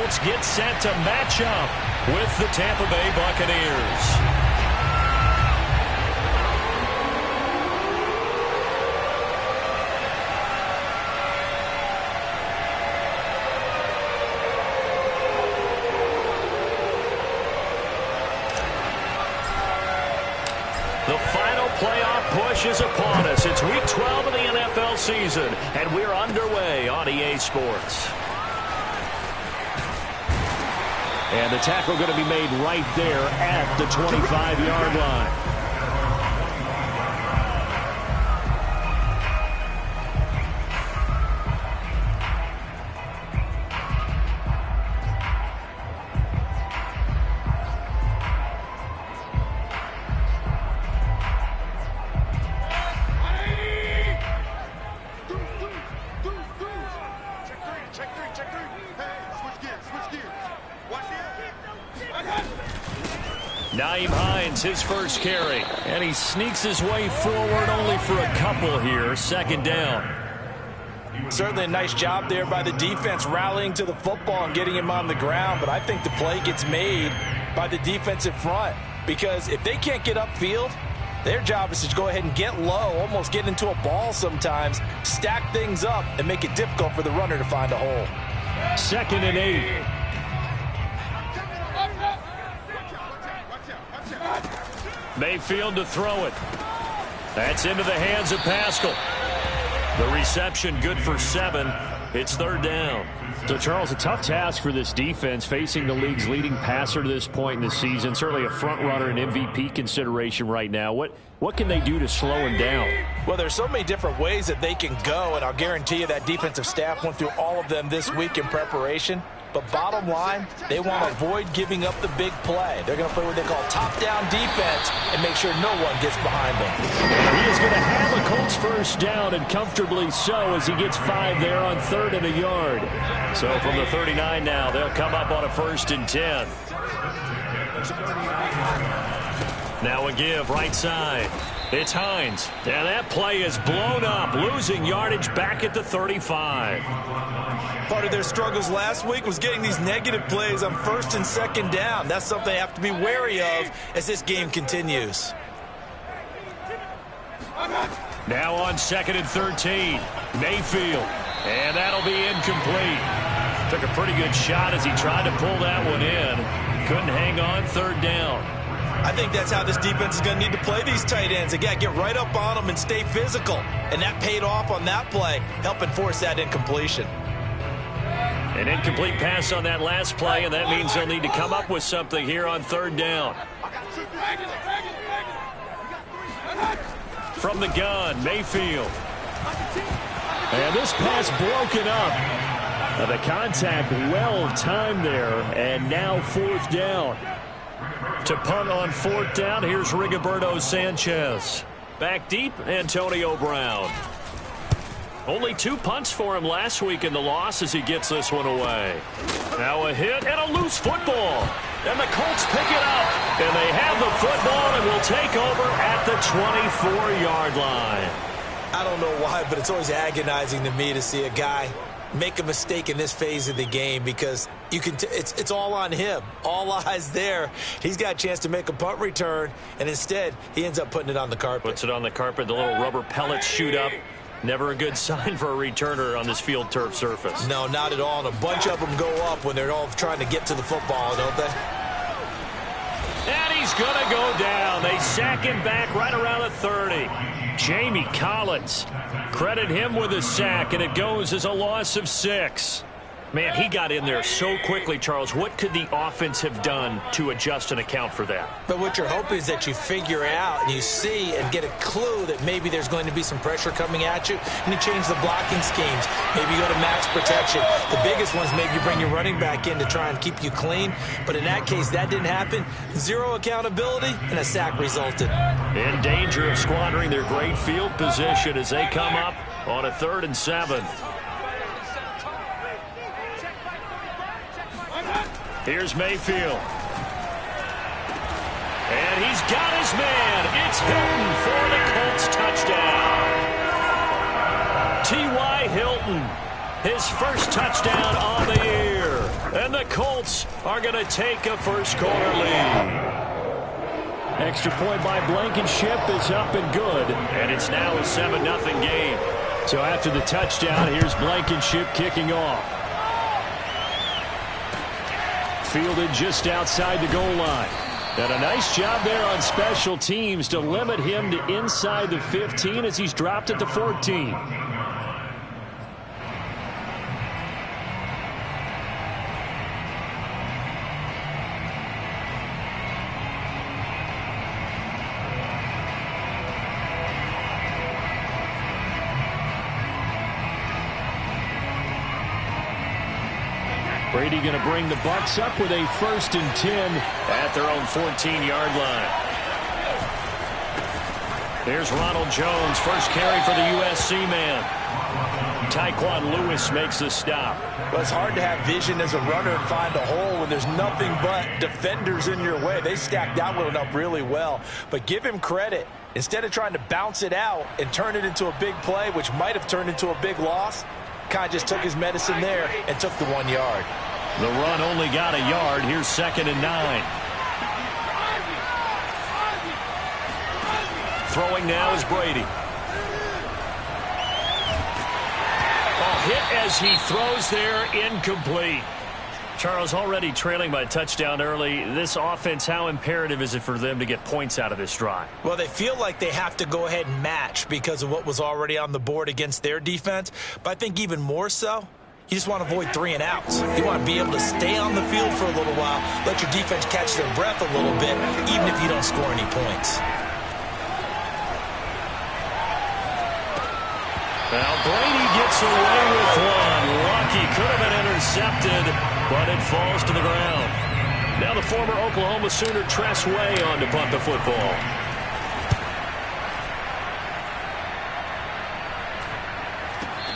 Colts get set to match up with the Tampa Bay Buccaneers. The final playoff push is upon us. It's Week 12 of the NFL season, and we're underway on EA Sports. And the tackle going to be made right there at the 25-yard line. His first carry, and he sneaks his way forward only for a couple here. Second down. Certainly a nice job there by the defense rallying to the football and getting him on the ground, but I think the play gets made by the defensive front, because if they can't get upfield, their job is to go ahead and get low, almost get into a ball sometimes, stack things up, and make it difficult for the runner to find a hole. 2nd and 8. Mayfield to throw it. That's into the hands of Pascal. The reception good for 7. It's 3rd down. So, Charles, a tough task for this defense facing the league's leading passer to this point in the season. Certainly a front runner and MVP consideration right now. What can they do to slow him down? Well, there's so many different ways that they can go, and I'll guarantee you that defensive staff went through all of them this week in preparation. But bottom line, they want to avoid giving up the big play. They're going to play what they call top-down defense and make sure no one gets behind them. He is going to have a Colts first down, and comfortably so, as he gets 5 there on 3rd and a yard. So from the 39 now, they'll come up on a 1st and 10. Now a give right side. It's Hines. And that play is blown up, losing yardage back at the 35. Part of their struggles last week was getting these negative plays on 1st and 2nd down. That's something they have to be wary of as this game continues. Now on 2nd and 13, Mayfield. And that'll be incomplete. Took a pretty good shot as he tried to pull that one in. Couldn't hang on. 3rd down. I think that's how this defense is going to need to play these tight ends. They got to get right up on them and stay physical. And that paid off on that play, helping force that incompletion. An incomplete pass on that last play, and that means they'll need to come up with something here on 3rd down. From the gun, Mayfield. And this pass broken up. The contact well timed there, and now 4th down. To punt on 4th down, here's Rigoberto Sanchez. Back deep, Antonio Brown. Only 2 punts for him last week in the loss as he gets this one away. Now a hit and a loose football. And the Colts pick it up. And they have the football and will take over at the 24-yard line. I don't know why, but it's always agonizing to me to see a guy make a mistake in this phase of the game, because you can it's all on him. All eyes there. He's got a chance to make a punt return, and instead he ends up putting it on the carpet. Puts it on the carpet. The little rubber pellets shoot up. Never a good sign for a returner on this field turf surface. No, not at all. And a bunch of them go up when they're all trying to get to the football, don't they? And he's going to go down. They sack him back right around the 30. Jamie Collins. Credit him with a sack, and it goes as a loss of 6. Man, he got in there so quickly, Charles. What could the offense have done to adjust and account for that? But what you're hoping is that you figure out and you see and get a clue that maybe there's going to be some pressure coming at you, and you change the blocking schemes. Maybe you go to max protection. The biggest ones, maybe you bring your running back in to try and keep you clean. But in that case, that didn't happen. 0 accountability, and a sack resulted. In danger of squandering their great field position as they come up on a 3rd and 7. Here's Mayfield. And he's got his man. It's Hilton for the Colts touchdown. T.Y. Hilton, his first touchdown on the year. And the Colts are going to take a first-quarter lead. Extra point by Blankenship is up and good. And it's now a 7-0 game. So after the touchdown, here's Blankenship kicking off. Fielded just outside the goal line. And a nice job there on special teams to limit him to inside the 15 as he's dropped at the 14. Brady going to bring the Bucs up with a 1st and 10 at their own 14-yard line. There's Ronald Jones, first carry for the USC man. Tyquan Lewis makes the stop. Well, it's hard to have vision as a runner and find a hole when there's nothing but defenders in your way. They stacked that one up really well. But give him credit. Instead of trying to bounce it out and turn it into a big play, which might have turned into a big loss, kind of just took his medicine there and took the 1 yard. The run only got a yard. Here's 2nd and 9. Throwing now is Brady. Hit as he throws there, incomplete. Charles, already trailing by a touchdown early. This offense, how imperative is it for them to get points out of this drive? Well, they feel like they have to go ahead and match because of what was already on the board against their defense. But I think even more so, you just want to avoid 3 and outs. You want to be able to stay on the field for a little while, let your defense catch their breath a little bit, even if you don't score any points. Now Brady gets away with one. Lucky, could have been intercepted, but it falls to the ground. Now the former Oklahoma Sooner Tress Way on to punt the football.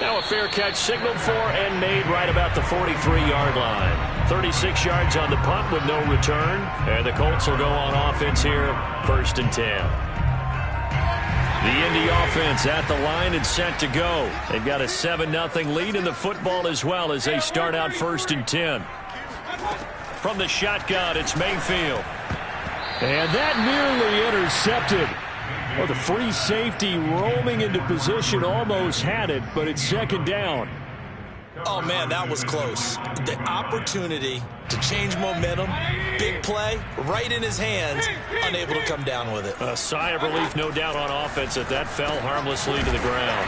Now a fair catch signaled for and made right about the 43-yard line. 36 yards on the punt with no return. And the Colts will go on offense here, 1st and 10. The Indy offense at the line and set to go. They've got a 7-0 lead in the football as well as they start out 1st and 10. From the shotgun, it's Mayfield. And that nearly intercepted. Well, the free safety roaming into position almost had it, but it's 2nd down. Oh, man, that was close. The opportunity to change momentum, big play, right in his hands, unable to come down with it. A sigh of relief, no doubt, on offense that fell harmlessly to the ground.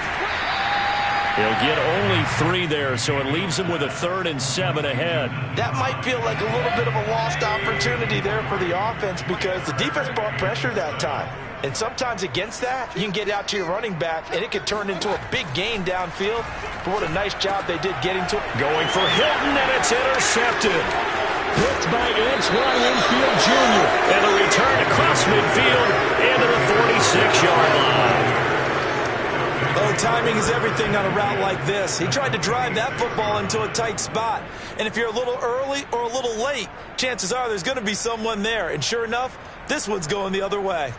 He'll get only 3 there, so it leaves him with a 3rd and 7 ahead. That might feel like a little bit of a lost opportunity there for the offense because the defense brought pressure that time. And sometimes against that, you can get out to your running back, and it could turn into a big gain downfield. But what a nice job they did getting to it. Going for Hilton, and it's intercepted. Picked by Antoine Winfield Jr. And the return across midfield into the 46-yard line. Oh, timing is everything on a route like this. He tried to drive that football into a tight spot. And if you're a little early or a little late, chances are there's going to be someone there. And sure enough, this one's going the other way.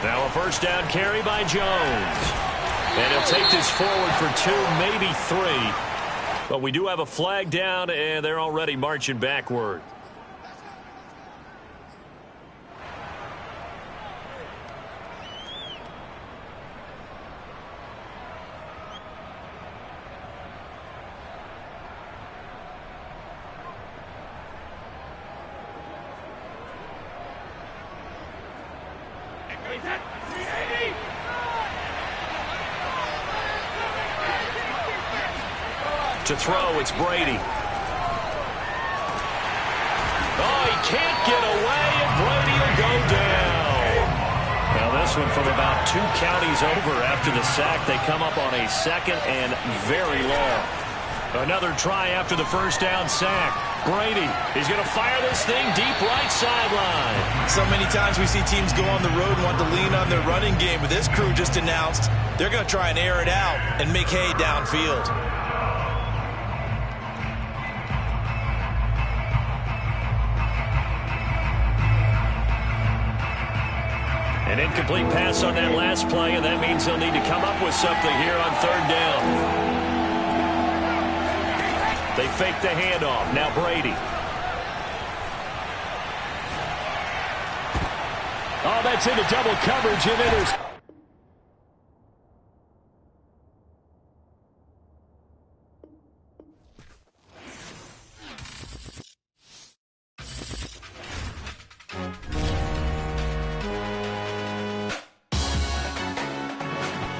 Now a 1st down carry by Jones. And he'll take this forward for 2, maybe 3. But we do have a flag down, and they're already marching backward. To throw, it's Brady. Oh, he can't get away, and Brady will go down. Now this one from about 2 counties over after the sack. They come up on a 2nd and very long. Another try after the 1st down sack. Brady, he's going to fire this thing deep right sideline. So many times we see teams go on the road and want to lean on their running game, but this crew just announced they're going to try and air it out and make hay downfield. And An incomplete pass on that last play, and that means they'll need to come up with something here on third down. They fake the handoff. Now Brady. Oh, that's into double coverage, and there's...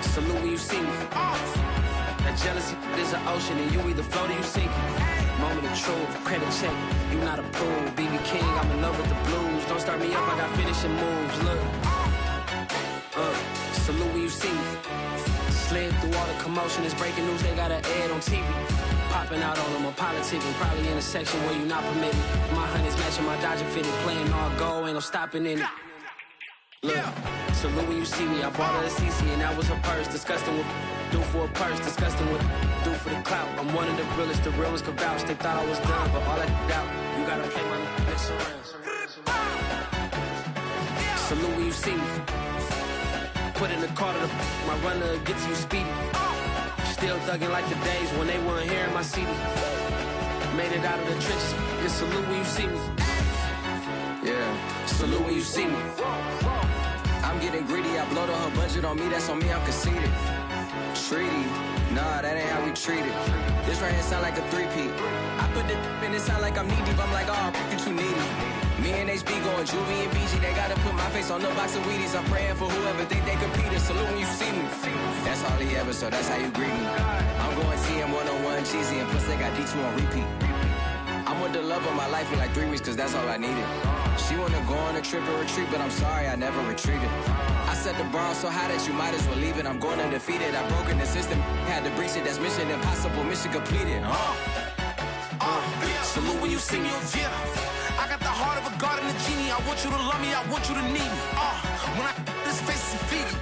Salute when you see me. That jealousy is an ocean, and you either float or you sink it. Moment of truth, credit check. You not approved. BB King, I'm in love with the blues. Don't start me up, I got finishing moves. Look. Salute when you see me. Slid through all the commotion. It's breaking news, they got an ad on TV. Popping out on them, I'm politicking. Probably in a section where you not permitted. My honey's matching my Dodger fitted. Playing all go, ain't no stopping in it. Look, salute when you see me. I bought her a CC and that was her purse. Disgusting with do for a purse. Disgusting with do for the clout. I'm one of the realest, the realest could vouch. They thought I was done, but all I doubt. You gotta play my next around. Salute when you see me. Put in the car to my runner gets you speedy. Still thugging like the days when they weren't here in my CD. Made it out of the trenches. Just salute when you see me. Yeah, salute when you see me. I'm getting greedy, I blowed her budget on me, that's on me, I'm conceited. Treaty, nah, that ain't how we treat it. This right here sound like a three-peat. I put the in it sound like I'm knee deep, I'm like, oh, you too needy. Me and HB going Juvie and BG, they gotta put my face on the box of Wheaties. I'm praying for whoever think they competed. Salute when you see me. That's all he ever, so that's how you greet me. I'm going TM 101 cheesy, and plus they got D2 on repeat. I'm with the love of my life in like 3 weeks, cause that's all I needed. She wanna go on a trip or retreat, but I'm sorry, I never retreated. I set the bar so high that you might as well leave it. I'm going undefeated, I broken the system, had to breach it, that's mission impossible, mission completed. Salute when you see me, yeah. I got the heart of a god and a genie. I want you to love me, I want you to need me. When I this face is feeding.